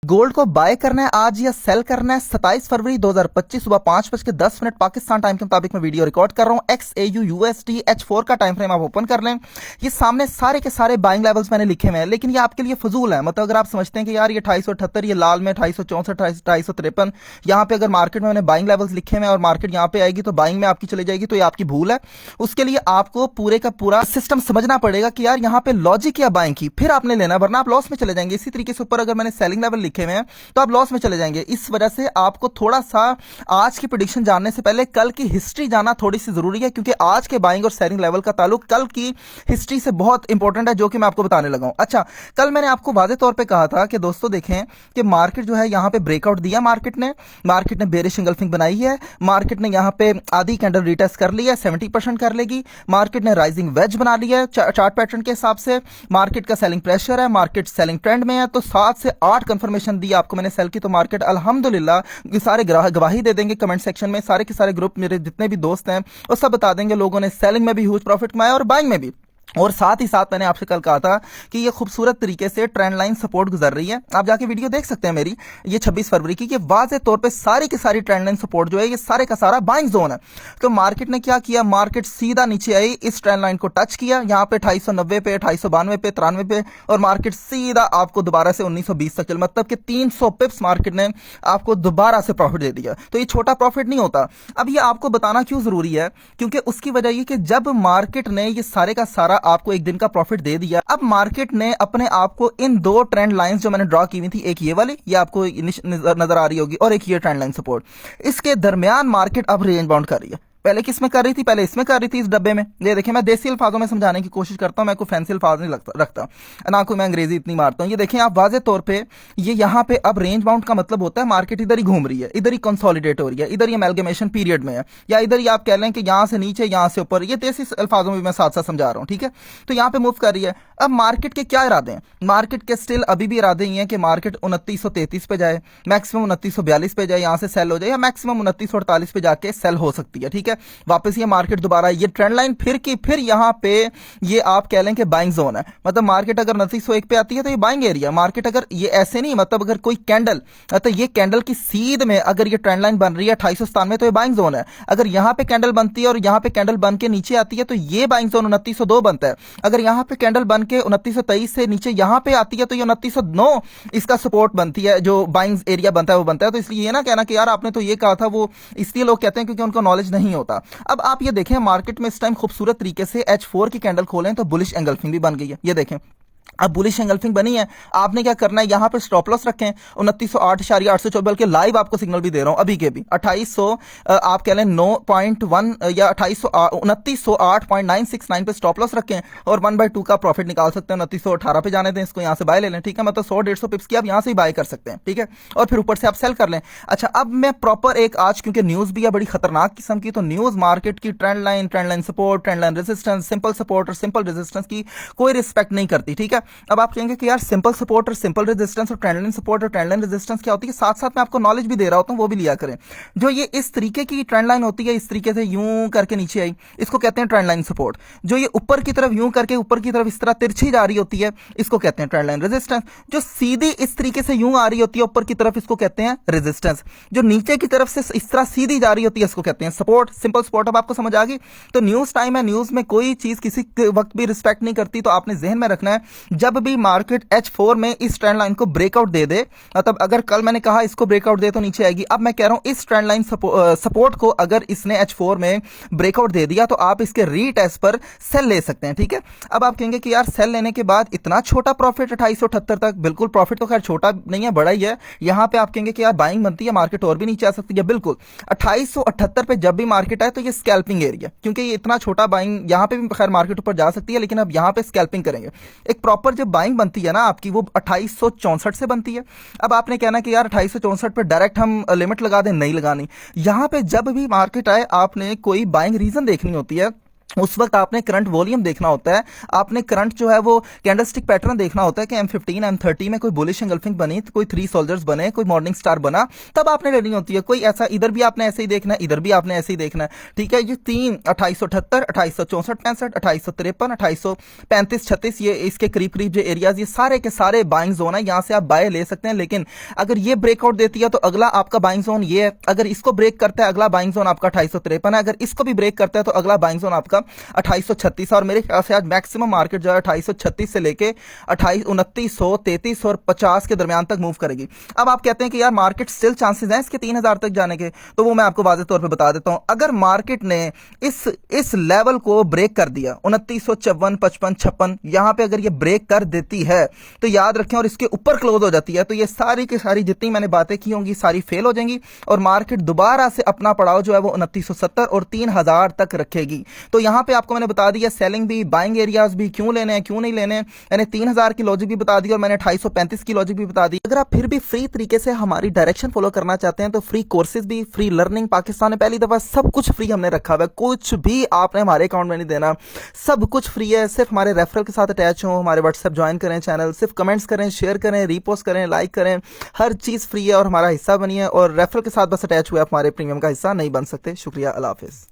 Gold को bye करना है आज या सेल करना है? 27 फरवरी 2025 सुबह 5:10 पाकिस्तान टाइम के मुताबिक मैं वीडियो रिकॉर्ड कर रहा हूं। XAU USD H4 का टाइम फ्रेम आप ओपन कर लें। ये सामने सारे के सारे बाइंग लेवल्स मैंने लिखे हुए हैं, लेकिन ये आपके लिए फजूल है। मतलब अगर आप समझते हैं कि यार ये 2878, ये लाल में 2864, 2853, यहाँ पे अगर मार्केट में मैंने बाइंग लेवल्स लिखे हुए हैं और मार्केट यहाँ पे आएगी तो बाइंग में आपकी चली जाएगी, तो ये आपकी भूल है। उसके लिए आपको पूरे का पूरा सिस्टम समझना पड़ेगा कि यार यहाँ पे लॉजिक या बाइंग की, फिर आपने लेना, वरना आप लॉस में चले जाएंगे। इसी तरीके से ऊपर अगर मैंने सेलिंग लेवल लिखे हुए हैं तो आप लॉस में चले जाएंगे। इस वजह से आपको थोड़ा सा आज की प्रेडिक्शन जानने से पहले कल की हिस्ट्री जानना थोड़ी सी जरूरी है, क्योंकि आज के बाइंग और सेलिंग लेवल का ताल्लुक कल की हिस्ट्री से बहुत इंपॉर्टेंट है, जो कि मैं आपको बताने लगा हूं। अच्छा, कल मैंने आपको वादे तौर पे कहा था कि दोस्तों देखें कि मार्केट जो है यहां पे ब्रेकआउट दिया, मार्केट ने बेरिश इंगल्फिंग बनाई है, मार्केट ने यहां पे आधी कैंडल रिटेस्ट कर ली है, 70% कर लेगी। मार्केट ने राइजिंग वेज बना लिया है चार्ट पैटर्न के हिसाब से। मार्केट का सेलिंग प्रेशर है, मार्केट सेलिंग ट्रेंड में है। तो 7 से 8 कंफर्मेशन दी आपको मैंने सेल की, तो मार्केट अल्हम्दुलिल्लाह, ये सारे गवाही दे देंगे कमेंट सेक्शन में। सारे के सारे ग्रुप मेरे जितने भी दोस्त हैं वो सब बता देंगे, लोगों ने सेलिंग में भी ह्यूज प्रॉफिट कमाया और बाइंग में भी। और साथ ही साथ मैंने आपसे कल कहा था कि ये खूबसूरत तरीके से ट्रेंड लाइन सपोर्ट गुजर रही है। आप जाके वीडियो देख सकते हैं मेरी, ये 26 फरवरी की। ये वाज़ेह तौर पे सारी की सारी ट्रेंड लाइन सपोर्ट जो है ये सारे का सारा बाइंग जोन है। तो मार्केट ने क्या किया, मार्केट सीधा नीचे आई, इस ट्रेंड लाइन को टच किया, यहाँ पे 2890 पे, 2892 पे, 93 पे, और मार्केट सीधा आपको दोबारा से 1920 तक चल, मतलब कि 300 पिप्स मार्केट ने आपको दोबारा से प्रॉफिट दे दिया। तो ये छोटा प्रॉफिट नहीं होता। अब ये आपको बताना क्यों जरूरी है, क्योंकि उसकी वजह ये कि जब मार्केट ने ये सारे का सारा आपको एक दिन का प्रॉफिट दे दिया, अब मार्केट ने अपने आप को इन दो ट्रेंड लाइंस जो मैंने ड्रॉ की हुई थी, एक ये वाली, ये आपको नजर आ रही होगी, और एक ये ट्रेंड लाइन सपोर्ट, इसके दरमियान मार्केट अब रेंज बाउंड कर रही है। पहले किस में कर रही थी, पहले इसमें कर रही थी, इस डब्बे में। ये देखिए, मैं देसी अल्फाजों में समझाने की कोशिश करता हूं, मैं कोई फैंसी अल्फाज नहीं रखता, ना कोई मैं अंग्रेजी इतनी मारता हूं। ये देखें आप वाज़ेह तौर पे, ये यहाँ पे अब रेंज बाउंड का मतलब होता है मार्केट इधर ही घूम रही है, इधर ही कंसोलिडेट हो रही है, इधर ही अमेलगमेशन पीरियड में है, या इधर ही आप कह लें कि यहां से नीचे यहां से ऊपर। ये देसी अल्फाजों में मैं साथ साथ समझा रहा हूं, ठीक है। तो यहां पे मूव कर रही है। अब मार्केट के क्या इरादे हैं, मार्केट के स्टिल अभी भी इरादे ही हैं कि मार्केट 2933 पे जाए, मैक्सिमम 2942 पे जाए, यहां से सेल हो जाए, या मैक्सिमम 2948 पे जाके सेल हो सकती है, ठीक है। वापस ये मार्केट दोबारा ये ट्रेंड लाइन फिर यहां पे ये आप कह लें कि बाइंग जोन है। मतलब मार्केट अगर 2901 पे आती है तो ये बाइंग एरिया। मार्केट अगर ये ऐसे नहीं, मतलब अगर कोई कैंडल, मतलब ये कैंडल की सीध में अगर ये ट्रेंड लाइन बन रही है 2897 में, तो ये बाइंग जोन है। अगर यहां पे कैंडल बनती है और यहां पे कैंडल बन के नीचे आती है तो ये बाइंग जोन 2902 बनता है। अगर यहां पे कैंडल बन के 2923 से नीचे यहां पे आती है तो ये 2909 इसका सपोर्ट बनती है, जो बाइंग एरिया बनता है वो बनता है। तो इसलिए ये ना कहना कि यार आपने तो ये कहा था, वो इसलिए लोग कहते हैं क्योंकि उनको नॉलेज नहीं होता। अब आप ये देखें, मार्केट में इस टाइम खूबसूरत तरीके से H4 की कैंडल खोलें तो बुलिश एंगल्फिंग भी बन गई है। ये देखें, अब बुलिश एंगल्फिंग बनी है। आपने क्या करना है, यहां पे स्टॉप लॉस रखें 2908.824, बल्कि लाइव आपको सिग्नल भी दे रहा हूं अभी के भी 2800, आप कह लें 9.1 या 2908.969 पे स्टॉप लॉस रखें, और 1/2 का प्रॉफिट निकाल सकते हैं। 2918 पे जाने दें, इसको यहां से बाय ले लें, ठीक है। मतलब 100-150 पिप्स की आप यहां से ही बाय कर सकते हैं, ठीक है, और फिर ऊपर से आप सेल कर लें। अच्छा, अब मैं प्रॉपर एक आज, क्योंकि न्यूज भी है बड़ी खतरनाक किस्म की, तो न्यूज मार्केट की trend line support, trend line resistance, simple support और सिंपल रेजिस्टेंस की कोई रिस्पेक्ट नहीं करती, ठीक है। अब आप कहेंगे कि यार सिंपल सपोर्ट और सिंपल रेजिस्टेंस और ट्रेंड लाइन सपोर्ट और ट्रेंड लाइन रेजिस्टेंस क्या होती है, साथ साथ मैं आपको नॉलेज भी दे रहा होता हूं, वो भी लिया करें। जो ये इस तरीके की ट्रेंड लाइन होती है, इस तरीके से यूं करके नीचे आई, इसको कहते हैं ट्रेंड लाइन सपोर्ट। जो ये ऊपर की तरफ यूं करके ऊपर की तरफ इस तरह तिरछी जा रही होती है, इसको कहते हैं ट्रेंड लाइन रेजिस्टेंस। जो सीधी इस तरीके से यूं आ रही होती है ऊपर की तरफ, इसको कहते हैं रेजिस्टेंस। जो नीचे की तरफ से इस तरह सीधी जा रही होती है, इसको कहते हैं सपोर्ट, सिंपल सपोर्ट। अब आपको समझ आ गई। तो न्यूज टाइम है, न्यूज में कोई चीज किसी वक्त भी रिस्पेक्ट नहीं करती। तो आपने जहन में रखना है, जब भी मार्केट H4 में इस ट्रेंड लाइन को ब्रेकआउट दे दे, मतलब अगर कल मैंने कहा इसको ब्रेकआउट दे तो नीचे आएगी, अब मैं कह रहा हूं इस ट्रेंड लाइन सपोर्ट को अगर इसने H4 में ब्रेकआउट दे दिया तो आप इसके रीटेस्ट पर सेल ले सकते हैं, ठीक है। अब आप कहेंगे कि यार सेल लेने के बाद इतना छोटा प्रॉफिट 2878 तक, बिल्कुल प्रॉफिट तो खैर छोटा नहीं है, बड़ा ही है। यहां पे आप कहेंगे कि यार बाइंग बनती है, मार्केट और भी नीचे आ सकती है। बिल्कुल 2878 पे जब भी मार्केट आए तो ये स्कैल्पिंग एरिया, क्योंकि ये इतना छोटा बाइंग, यहां पे भी खैर मार्केट ऊपर जा सकती है, लेकिन अब यहां पे स्कैल्पिंग करेंगे। एक प्रॉपर जब बाइंग बनती है ना आपकी, वो 2864 से बनती है। अब आपने कहना कि यार 2864 पे डायरेक्ट हम लिमिट लगा दें, नहीं लगानी। यहां पे जब भी मार्केट आए आपने कोई बाइंग रीजन देखनी होती है उस वक्त आपने करंट वॉल्यूम देखना होता है, आपने करंट जो है वो कैंडलस्टिक पैटर्न देखना होता है कि M15 M30 में कोई बुलिश एंगल्फिंग बनी, तो कोई 3 सोल्जर्स बने, कोई मॉर्निंग स्टार बना, तब आपने लेनी होती है। कोई ऐसा इधर भी आपने ऐसे ही देखना है, इधर भी आपने ऐसे ही देखना है, ठीक है। ये 2878 2864 65 2853 2835 36 ये इसके करीब करीब जो एरियाज, ये सारे के सारे बाइंग जोन है, यहाँ से आप बाय ले सकते हैं। लेकिन अगर ये ब्रेकआउट देती है तो अगला आपका बाइंग जोन ये है, अगर इसको ब्रेक करता है अगला बाइंग जोन आपका 2853 है, अगर इसको भी ब्रेक करता है तो अगला बाइंग जोन आपका 2836। और मेरे ख्याल से आज मैक्सिमम मार्केट जो है 2836 से लेके 2900 33 और 50 के दरमियान तक मूव करेगी। अब आप कहते हैं कि यार मार्केट स्टिल चांसेस हैं इसके 3000 तक जाने के, तो वो मैं आपको वाज़ेह तौर पे बता देता हूं। अगर मार्केट ने इस लेवल को ब्रेक कर दिया 2954 55 56, यहां पे अगर ये ब्रेक कर देती है तो याद रखें, और इसके ऊपर क्लोज हो जाती है, तो ये सारी की सारी जितनी मैंने बातें की होंगी सारी फेल हो जाएंगी और मार्केट दोबारा से अपना पड़ाव जो है वो 2970 और 3000 तक रखेगी। तो यहां पे आपको मैंने बता दिया सेलिंग भी, बाइंग एरियाज भी, क्यों लेने हैं क्यों नहीं लेने हैं, मैंने 3000 की लॉजिक भी बता दी और मैंने 2835 की लॉजिक भी बता दी। अगर आप फिर भी फ्री तरीके से हमारी डायरेक्शन फॉलो करना चाहते हैं तो फ्री कोर्सेज भी, फ्री लर्निंग पाकिस्तान में पहली दफा सब कुछ फ्री हमने रखा हुआ है, कुछ भी आपने हमारे अकाउंट में नहीं देना, सब कुछ फ्री है। सिर्फ हमारे रेफरल के साथ अटैच हो, हमारे व्हाट्सएप ज्वाइन करें, चैनल सिर्फ कमेंट्स करें, शेयर करें, रीपोस्ट करें, लाइक करें, हर चीज फ्री है और हमारा हिस्सा बनिए। और रेफरल के साथ बस अटैच हुए आप हमारे प्रीमियम का हिस्सा नहीं बन सकते। शुक्रिया, अल्लाह हाफिज।